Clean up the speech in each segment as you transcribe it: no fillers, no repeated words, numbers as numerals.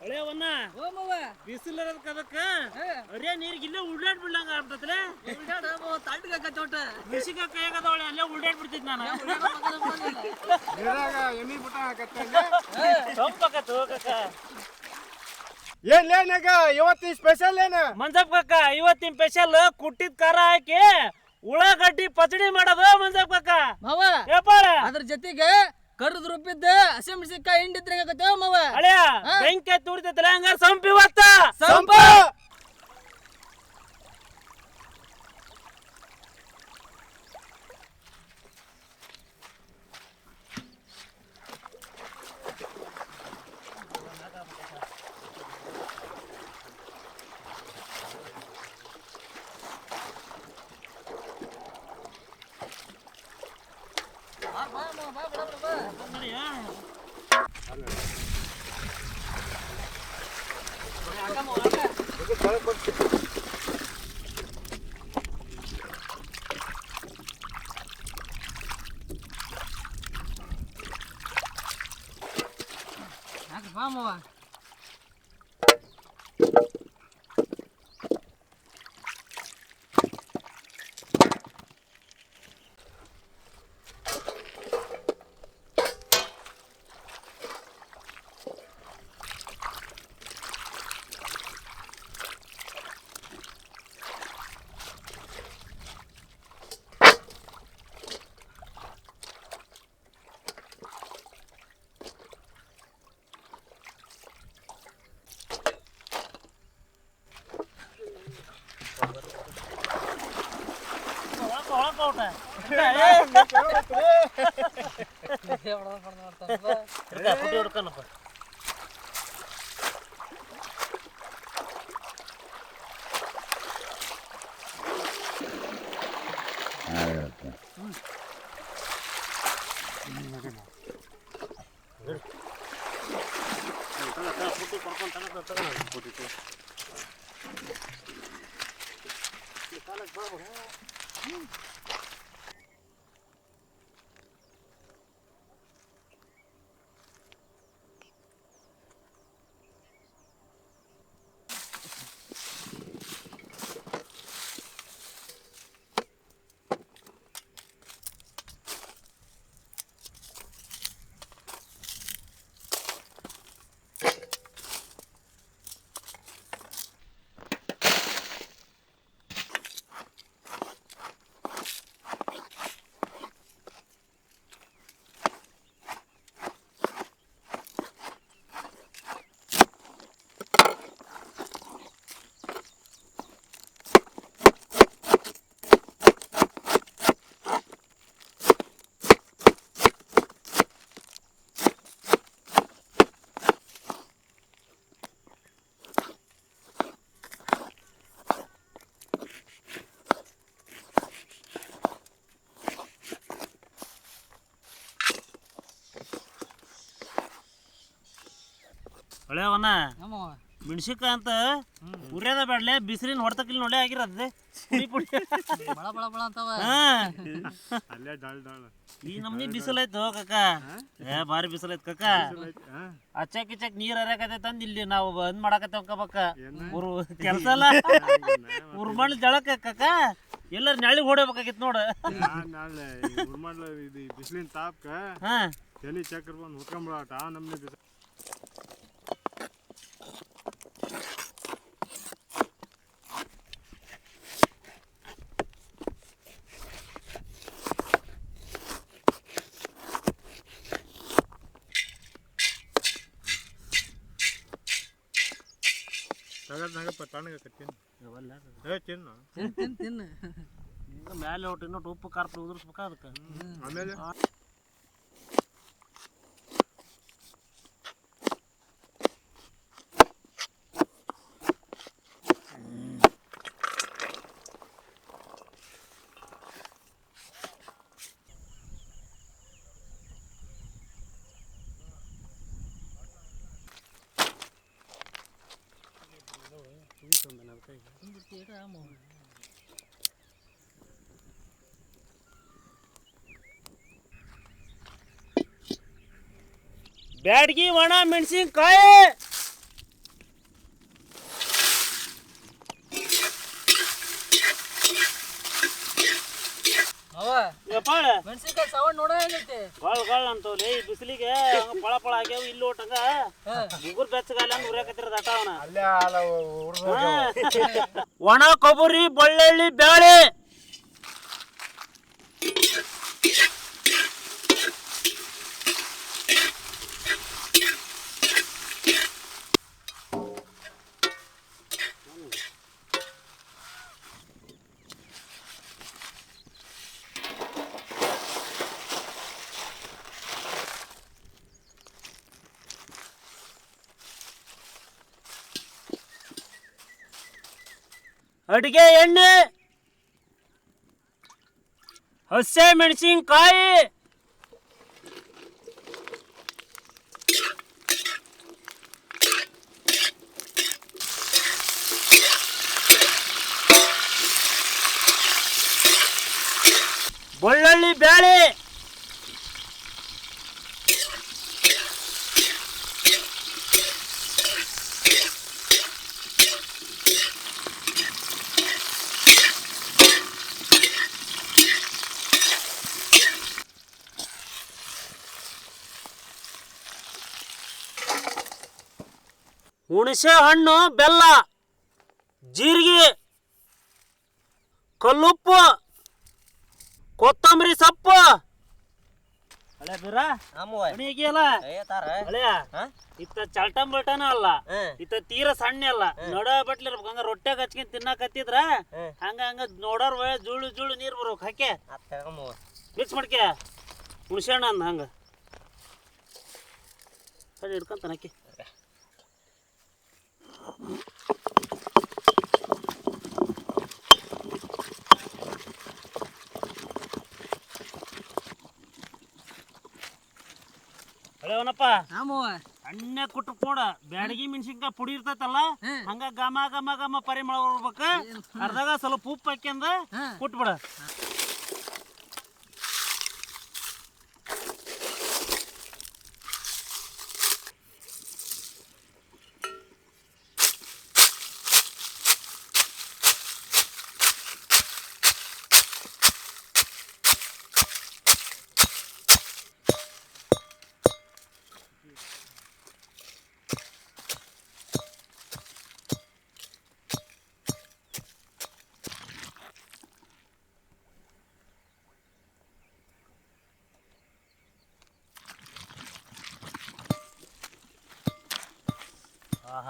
ಹಳೆಯವನ್ನ ಬಿಸಿಲರದ ಕದಕ್ಕ ಅರೇ ನೀರಿಗೆ ಇಲ್ಲೇ ಉಳ್ಳಾಡ್ ಬಿಡ್ಲಂಗ ಆಗ್ಬಿಟ್ಟತ್ಲೆ. ಬಿಸಿಗ ಕೈಯಾಗದವಳೆ ಅಲ್ಲೇ ಉಳ್ಳಾಡ್ ಬಿಡ್ತಿದ್ ನಾನು. ಏನ್ಲೇನಾಗ ಇವತ್ತಿನ ಸ್ಪೆಷಲ್ ಏನ ಮಂಜಪ್ಪ ಕಕ್ಕ? ಇವತ್ತಿನ ಸ್ಪೆಷಲ್ ಕುಟ್ಟಿದ ಖಾರ ಹಾಕಿ ಉಳ್ಳಾಗಡ್ಡಿ ಪಚಡಿ ಮಾಡೋದು ಮಂಜಪ್ಪ ಕಕ್ಕ. ಅದ್ರ ಜೊತೆಗೆ ಕರ್ದು ರುಬ್ಬಿದ್ದ ಹಸಿಮೆಣಸಿನಕಾಯಿ ಹಿಂಡಿದ್ರೆ ಆಗತ್ತೇವ ಮಾವ. ಹಳೆಯ ಬೆಂಕಿ ತುಡಿತೈತಲ್ಲ ಹಂಗಾರ ಸಂಪಿವತ್ತ ಸಂಪ ಬಾ ಮಾವ. ಹಳೆಯವನ್ನ ಮೆಣಸಿನ್ಕಾಯಿ ಅಂತ ಉರಿಯೋದ ಬೇಡಲೆ ಬಿಸಿಲಿನ ಹೊಡ್ತಕ್ಕಿಲ್ ನೋಡೇ ಆಗಿರತ್ತೆ ಈ ನಮ್ನಿ ಬಿಸಿಲೈತು ಕಕ್ಕ. ಭಾರಿ ಬಿಸಿಲೈತ್ ಕಕ್ಕ. ಅಚ್ಚಾಕ್ ಇಚ್ಚಾಕ್ ನೀರ್ ಹರಿಯಾಕತೈತ ಅಂದ್ ಇಲ್ಲಿ ನಾವು ಬಂದ್ ಮಾಡಾಕತ್ತೇವ ಕಬಕ್ಕ. ಕೆಲಸ ಅಲ್ಲ ಉರ್ಮಣ್ಣ ಜಳಕ ಕಕ್ಕ. ಎಲ್ಲರ ನಾಳಿಗೆ ಹೊಡಬೇಕಾಗಿತ್ತು ನೋಡ. ಬಿಸಿಲಿನ ತಾಪ್ಕ ತಲಿ ಚಕ್ರ ಬಂದು ಹುಟ್ಕೊಂಡ್ಬಿಡಾಟ ನಮ್ನಿ ಬಿಸಿಲು. ಮ್ಯಾಲೆ ಒಟ್ಟು ಇನ್ನೊಟ್ಟು ಉಪ್ಪು ಖಾರ ಉದುರಿಸ್ಬೇಕ ಅದಕ್ಕೆ. ಆಮೇಲೆ ಬ್ಯಾಡಗಿ ಒಣ ಮೆಣಸಿನ್ಕಾಯಿ ಯಪ್ಪಾಳ ಮೆಣಸಿನ್ಕಾಯಿ ಸವಣ್ ನೋಡ ಹೆಂಗೈತಿ ಗಾಳ ಅಂತವ್ಲಿ ಈ ಬಿಸಿಲಿಗೆ ಪಳ ಪಳ ಆಗ್ಯಾವ ಇಲ್ಲಿ ಒಟ್ಟಂಗ ಮುಗುರ್ ಬೆಚ್ಚಗಾಲ ಅಂತ ಉರಿಯಾಕತ್ತಿರೋದು ಅಟ ಅವನ ಅಲ್ಲೇ ಒಣ ಕೊಬ್ಬರಿ ಬೆಳ್ಳುಳ್ಳಿ ಬ್ಯಾಳೆ ಅಡಿಗೆ ಎಣ್ಣೆ ಹಸಿ ಮೆಣಸಿನ್ಕಾಯಿ ಬೆಳ್ಳುಳ್ಳಿ ಬ್ಯಾಳೆ ಹುಣಸೆ ಹಣ್ಣು ಬೆಲ್ಲ ಜೀರಿಗೆ ಕಲ್ಲುಪ್ಪು ಕೊತ್ತಂಬರಿ ಸೊಪ್ಪು ಹಳೆ ಬೀರ ಅಲ್ಲ ಹಳೆಯ ಇತ್ತ ಚಲ್ಟಂ ಬಲ್ಟನ ಅಲ್ಲ ಇತ್ತ ತೀರ ಸಣ್ಣ ಅಲ್ಲ ನಡ ಬಟ್ಲಿರ್ಬೇಕು ಹಂಗ ರೊಟ್ಟಾಗ ಹಚ್ಕೊಂಡ್ ತಿನ್ನಕತ್ತಿದ್ರ ಹಂಗ ಹಂಗ ನೋಡೋರ್ ಜೂಳು ಜೂಳು ನೀರ್ ಬರ್ಬೇಕು ಹಾಕೆ ಮಿಕ್ಸ್ ಮಾಡ್ಕೆ ಹುಣಸೆ ಹಣ್ಣು ಅಂದ ಹಂಗ ಅದು ಹಿಡ್ಕೊಂತಾನ ಹಾಕಿ ಹಳೆವನಪ್ಪ ಅಣ್ಣ ಕುಟ್ಕೋಡ ಬ್ಯಾಡಗಿ ಮೆಣಸಿನ್ಕಾಯಿ ಪುಡಿ ಇರ್ತೈತಲ್ಲ ಹಂಗ ಘಮ ಘಮ ಘಮ ಪರಿಮಳ ಬರ್ಬೇಕ ಅರ್ಧಾಗ ಸ್ವಲ್ಪ ಉಪ್ಪು ಹಾಕ್ಯಂದ ಕುಟ್ಬಿಡ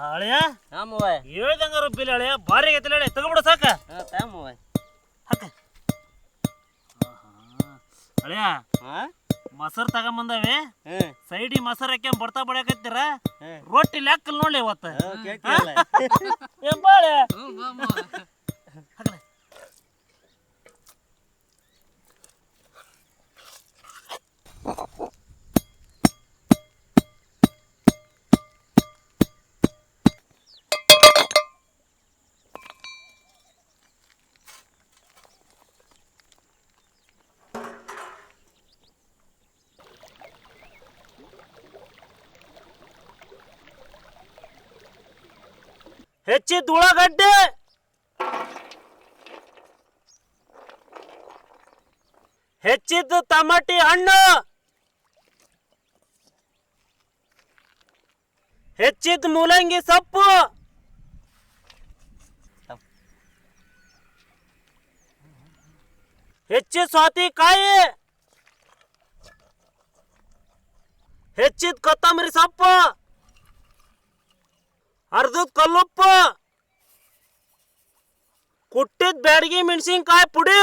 ಹಳೆಯ ಹೇಳ್ದಂಗ ರುಬ್ಬಿಲ್ಲ ಹಳೆಯ ಭಾರಿ ಆಗೈತಿಲ್ಲ ಹಳೆ ತಗೊಂಬಿಡ ಸಾಕ ಹಾಕ ಹಳೆಯ ಮೊಸರು ತಗೊಂಬಂದವೆ ಸೈಡಿ ಮೊಸರು ಹಾಕ್ಯ ಬರ್ತಾ ಬಡಿಯಾಕತ್ತೀರ ರೊಟ್ಟಿ ಲೆಕ್ಕಲ್ ನೋಡ್ಲಿ ಇವತ್ತ ಎಂಬಾಳೆ ಹೆಚ್ಚಿದ ಉಳ್ಳಾಗಡ್ಡೆ ಹೆಚ್ಚಿದ ಟಮಾಟಿ ಹಣ್ಣು ಹೆಚ್ಚಿದ ಮೂಲಂಗಿ ಸೊಪ್ಪು ಹೆಚ್ಚಿದ ಸೌತೆಕಾಯಿ ಹೆಚ್ಚಿದ ಕೊತ್ತಂಬರಿ ಸೊಪ್ಪು ಅರ್ಧದ ಕಲ್ಲುಪ್ಪು ಕುಟ್ಟಿದ ಬ್ಯಾಡಗಿ ಮೆಣಸಿನ್ಕಾಯಿ ಪುಡಿ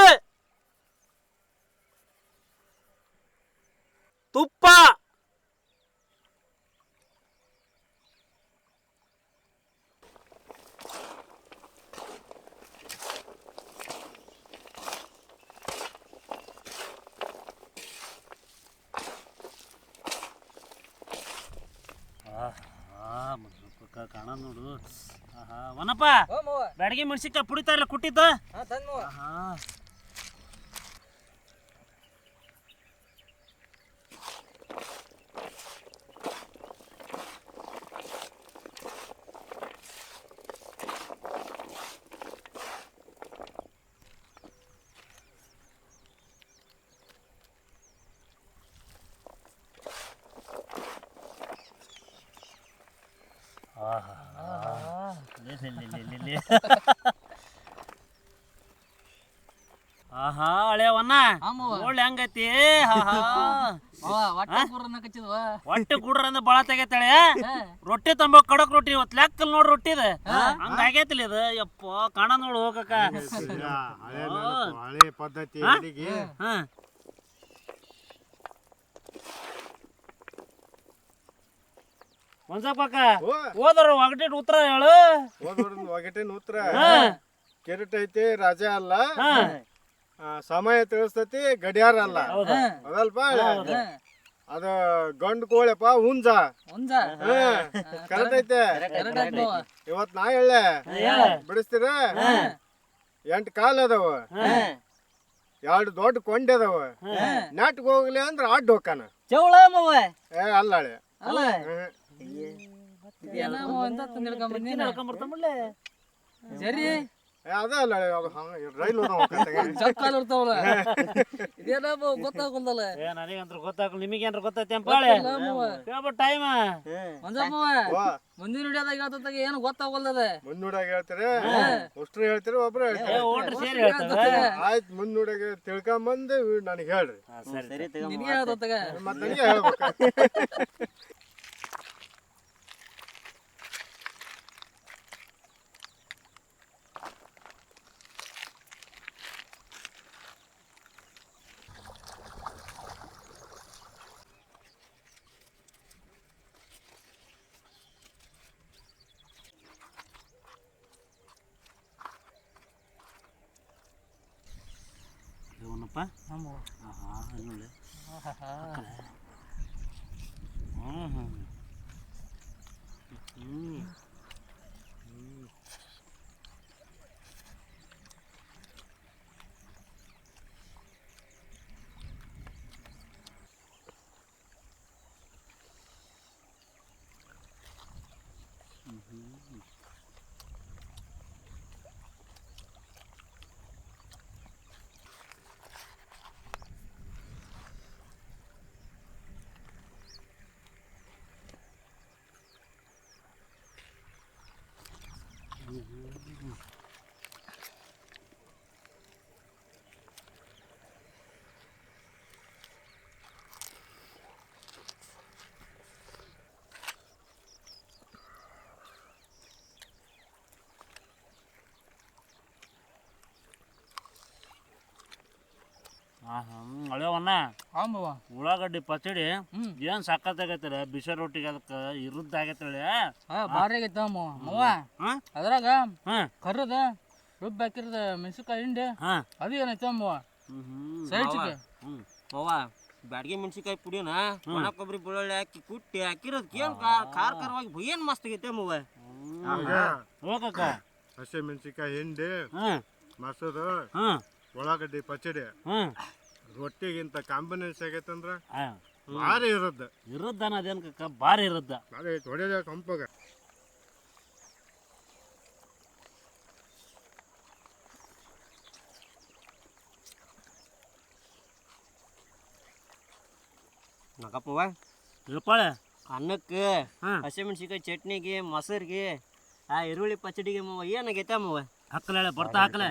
ತುಪ್ಪ ಕಾಣ ನೋಡು ವನಪ್ಪ ಬ್ಯಾಡಗಿ ಮೆಣಸಿನ್ಕಾಯಿ ಪುಡಿತಾರಲ್ಲ ಕುಟ್ಟಿದ್ದ ಆಹಾ ಹಳೆಯವನ್ನ ಹಾ ಮಾವ ನೋಡ್ಲಿ ಹಂಗೈತಿ ಮಾವ ಹೊಟ್ಟೆ ಕೂರನ್ನ ಕಚ್ಚಿದ್ವ ಹೊಟ್ಟೆ ಕೂಡ್ರಂದ ಬಾಳ ತೆಗೈತಾಳೆ ರೊಟ್ಟಿ ತಂಬ ಕಡಕ್ ರೊಟ್ಟಿ ಇವತ್ತು ಲೆಕ್ಕಲ್ ನೋಡ್ರಿ ರೊಟ್ಟಿದ ಹಂಗ ಆಗೈತಿಲ್ಲ ಇದು ಯಪ್ಪ ಕಾಣ ನೋಡು ಹೋಗಕ್ಕ ಹಳೆ ಪದ್ಧತಿ ಅಡಿಗೆ ಒಂದ್ಸಪ್ಪ ಹೋದ್ರ ಒಗಟಿಟ್ ಉತ್ತರ ಹೇಳು ಒಗಟಿನ ಉತ್ತರ ಕೆರಟೈತಿ ರಾಜ ಅಲ್ಲ ಸಮಯ ತಿಳಿಸ್ತತಿ ಗಡಿಯಾರ ಅಲ್ಲ ಅದಲ್ಪ ಅದ ಗಂಡು ಕೋಳೆಪ್ಪ ಹುಂಜ ಕರೆಕ್ಟ್ ಐತೆ ಇವತ್ ನಾ ಹೇಳೆ ಬಿಡಿಸ್ತೀರ 8 ಕಾಲ್ ಅದಾವ 2 ದೊಡ್ಡ ಕೊಂಡೆ ಅದಾವ ನಾಟ್ಗೆ ಹೋಗ್ಲಿ ಅಂದ್ರ ಅಡ್ಡ ಹೋಗ್ತಾನ ಚೌಳ ಮಾವ ಏ ಅಲ್ಲಾಳೆ ಅಲ್ಲ ಇದೇನ ಮಾವ ಅಂತ ತಿಳ್ಕೊಂಬರ್ತಾಮಲ್ಲ ಸರಿ ಅದ ಅಲ್ಲ ಅದು ರೈಲು ಚಕ್ಕಾಲ್ ಇರ್ತಾವಲ್ಲ ಇದೇನ ಗೊತ್ತಾಗಲ್ದಲ್ಲ ನನಗಂತ್ರ ಗೊತ್ತಾಗಲ್ಲ ನಿಮಗೇನ್ರ ಗೊತ್ತೈತಿ ಅಂಪಾಳೆ ಟೈಮ್ ಮಂಜಮ್ಮವ ಮುಂದಿನ ಹಿಡಿಯೋದಾಗ ಹೇಳ್ತಾಗ ಏನು ಗೊತ್ತಾಗಲ್ದದ ಮುನ್ನೂಡಾಗ ಹೇಳ್ತಾರೆ ಅಷ್ಟ್ರು ಹೇಳ್ತೀರಿ ಒಬ್ರು ಹೇಳ್ತಾರೆ ಸೇರಿ ಹೇಳ್ತಾರೆ ಆಯ್ತು ಮುನ್ನೂಡಾಗ ತಿಳ್ಕೊಂಬಂದು ನನಗೆ ಹೇಳ್ರಿ ನಿನ್ಗೆ ಹೇಳ್ತಾಗ ಮತ್ತೆ ನನಗೆ ಹೇಳ್ಬೇಕು ಏನಪ್ಪ ನೋಡಿ ಹಳೆವನ್ನ ಉಳ್ಳಾಗಡ್ಡಿ ಪಚಡಿ ಏನ್ ಸಕ್ಕತ್ತಾಗೈತಲ್ಲ ಬಿಸಿ ರೊಟ್ಟಿಗೆ ಅದಕ್ಕೆ ಇರುದ್ದ ಆಗೈತಳೆ ಭಾರಿ ಆಗೈತ ಮಾವ ಅದ್ರಾಗ ಕರ್ರದ ರುಬ್ಬಿ ಹಾಕಿರದ ಮೆಣಸಿನ್ಕಾಯಿ ಹಿಂಡಿ ಅದು ಏನೈತ ಮಾವ ಸೈಡ್ಸಿಗೆ ಮಾವ ಬ್ಯಾಡ್ಗೆ ಮೆಣಸಿನ್ಕಾಯಿ ಪುಡಿನ ಒಣ ಕೊಬ್ಬರಿ ಬೆಳ್ಳುಳ್ಳಿ ಹಾಕಿ ಕುಟ್ಟಿ ಹಾಕಿರೋದಕ್ಕೆ ಏನ್ ಖಾರ ಖಾರವಾಗಿ ಏನ್ ಮಸ್ತ್ ಆಗೈತೆ ಮಾವ ಹೋಗಕ್ಕ ಹಸಿ ಮೆಣಸಿನ್ಕಾಯಿ ಹಿಂಡಿ ಮೊಸರು ಉಳ್ಳಾಗಡ್ಡಿ ಪಚಡಿ ರೊಟ್ಟಿಗಿಂತ ಕಾಂಬಿನೇಷನ್ ಆಗೈತಂದ್ರ ಭಾರಿ ಇರುದ್ದ ಅನ್ನೋದೇನ್ ಕಕ್ಕ ಭಾರಿ ಇರುದ್ದ ಹೊಡೆದ ಕಂಪಾಗ ನಕಪ್ಪವ ತಿಳ್ಕೊಳ್ಳೆ ಅನ್ನಕ್ಕೆ ಹಸಿಮೆಣಸಿನ್ಕಾಯಿ ಚಟ್ನಿಗೆ ಮೊಸರಿಗೆ ಆ ಈರುಳ್ಳಿ ಪಚಡಿಗೆ ಮಾವ ಏನಾಗೈತೆ ಮಾವ ಹಾಕಲೆ ಬರ್ತಾ ಹಾಕಲೆ